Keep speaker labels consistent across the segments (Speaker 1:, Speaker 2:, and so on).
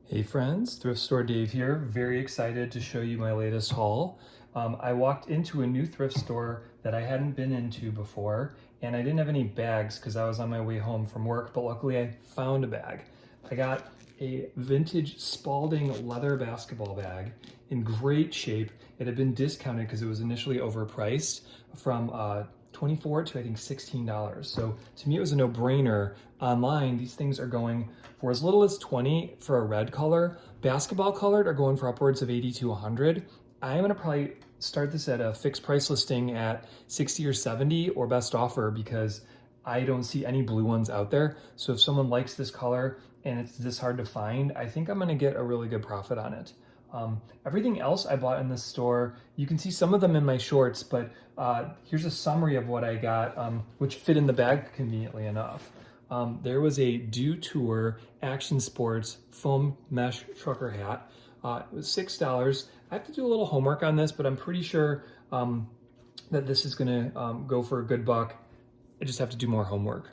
Speaker 1: Hey friends, Thrift Store Dave here. Very excited to show you my latest haul. I walked into a new thrift store that I hadn't been into before, and I didn't have any bags because I was on my way home from work, but luckily I found a bag. I got a vintage Spalding leather basketball bag in great shape. It had been discounted because it was initially overpriced from $24 to I think $16. So to me it was a no-brainer. Online, these things are going for as little as 20 for a red color. Basketball colored are going for upwards of 80 to 100. I am gonna probably start this at a fixed price listing at 60 or 70 or best offer because I don't see any blue ones out there. So if someone likes this color and it's this hard to find, I think I'm gonna get a really good profit on it. Everything else I bought in this store, you can see some of them in my shorts, but here's a summary of what I got, which fit in the bag conveniently enough. There was a Dew Tour Action Sports foam mesh trucker hat. It was $6. I have to do a little homework on this, but I'm pretty sure that this is gonna go for a good buck. I just have to do more homework.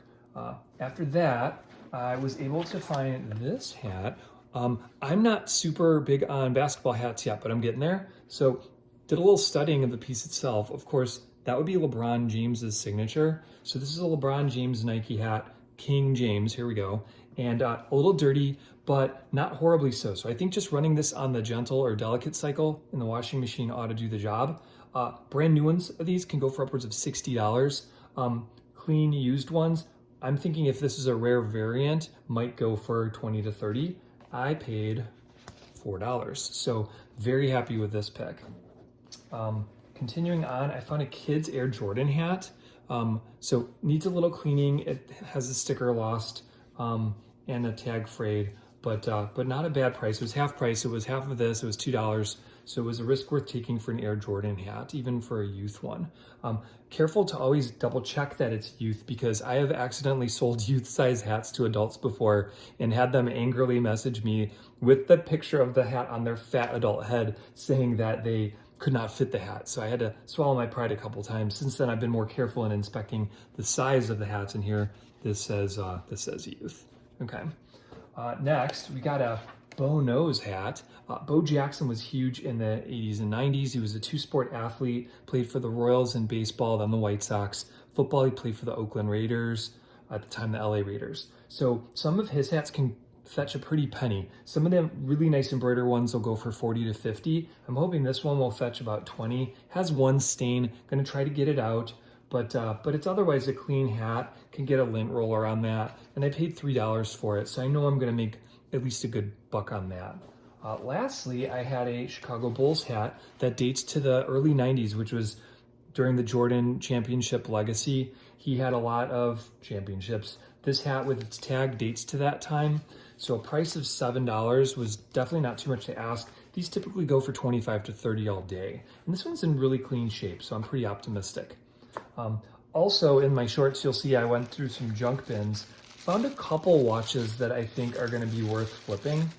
Speaker 1: After that, I was able to find this hat. I'm not super big on basketball hats yet, but I'm getting there. So did a little studying of the piece itself. Of course, that would be LeBron James's signature. So this is a LeBron James Nike hat, King James, here we go. And a little dirty, but not horribly so. So I think just running this on the gentle or delicate cycle in the washing machine ought to do the job. Brand new ones of these can go for upwards of $60. Clean used ones, I'm thinking if this is a rare variant, might go for 20 to 30. I paid $4. So very happy with this pick. Continuing on, I found a kid's Airjordan hat. So needs a little cleaning. It has a sticker lost and a tag frayed, but not a bad price. It was half price. It was half of this. It was $2. So it was a risk worth taking for an Airjordan hat, even for a youth one. Careful to always double check that it's youth because I have accidentally sold youth size hats to adults before and had them angrily message me with the picture of the hat on their fat adult head saying that they could not fit the hat. So I had to swallow my pride a couple times. Since then, I've been more careful in inspecting the size of the hats. And here, this says youth. Okay. Next, we got a Bo Knows hat. Bo Jackson was huge in the 80s and 90s. He was a two-sport athlete, played for the Royals in baseball, then the White Sox. Football, he played for the Oakland Raiders, at the time the LA Raiders. So some of his hats can fetch a pretty penny. Some of them really nice embroidered ones will go for 40 to 50. I'm hoping this one will fetch about 20. Has one stain, gonna try to get it out, but it's otherwise a clean hat, can get a lint roller on that, and I paid $3 for it, so I know I'm gonna make at least a good buck on that. Lastly, I had a Chicago Bulls hat that dates to the early 90s, which was during the Jordan championship legacy. He had a lot of championships. This hat with its tag dates to that time. So a price of $7 was definitely not too much to ask. These typically go for 25 to 30 all day. And this one's in really clean shape, so I'm pretty optimistic. Also in my shorts, you'll see I went through some junk bins. Found a couple watches that I think are gonna be worth flipping.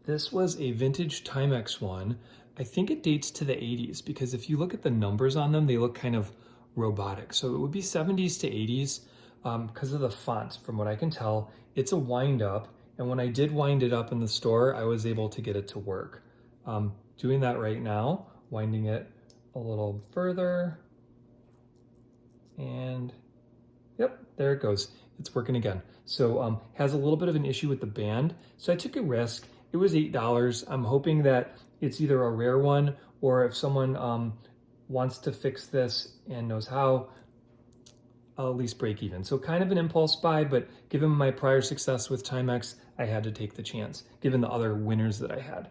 Speaker 1: This was a vintage Timex one. I think it dates to the 80s because if you look at the numbers on them, they look kind of robotic. So it would be 70s to 80s because of the font. From what I can tell, it's a wind up. And when I did wind it up in the store, I was able to get it to work. Doing that right now, winding it a little further. And yep, there it goes. It's working again. So has a little bit of an issue with the band. So I took a risk. It was $8. I'm hoping that it's either a rare one or if someone wants to fix this and knows how, I'll at least break even. So kind of an impulse buy, but given my prior success with Timex, I had to take the chance, given the other winners that I had.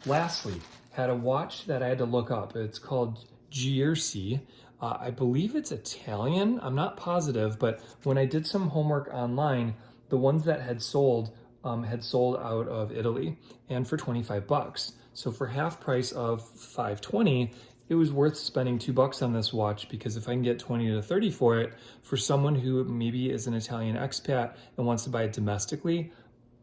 Speaker 1: Lastly, had a watch that I had to look up. It's called GRC. I believe it's Italian. I'm not positive, but when I did some homework online, the ones that had sold out of Italy and for 25 bucks. So for half price of $5.20, it was worth spending $2 on this watch because if I can get 20 to 30 for it, for someone who maybe is an Italian expat and wants to buy it domestically,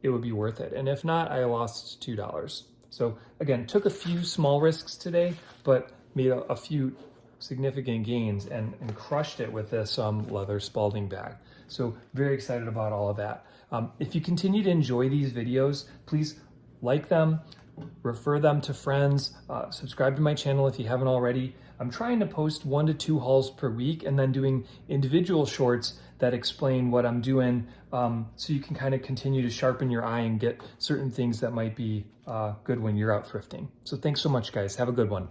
Speaker 1: it would be worth it. And if not, I lost $2. So again, took a few small risks today, but made a few significant gains and crushed it with this leather Spalding bag. So very excited about all of that. If you continue to enjoy these videos, please like them, refer them to friends, subscribe to my channel if you haven't already. I'm trying to post 1 to 2 hauls per week and then doing individual shorts that explain what I'm doing, so you can kind of continue to sharpen your eye and get certain things that might be good when you're out thrifting. So thanks so much, guys. Have a good one.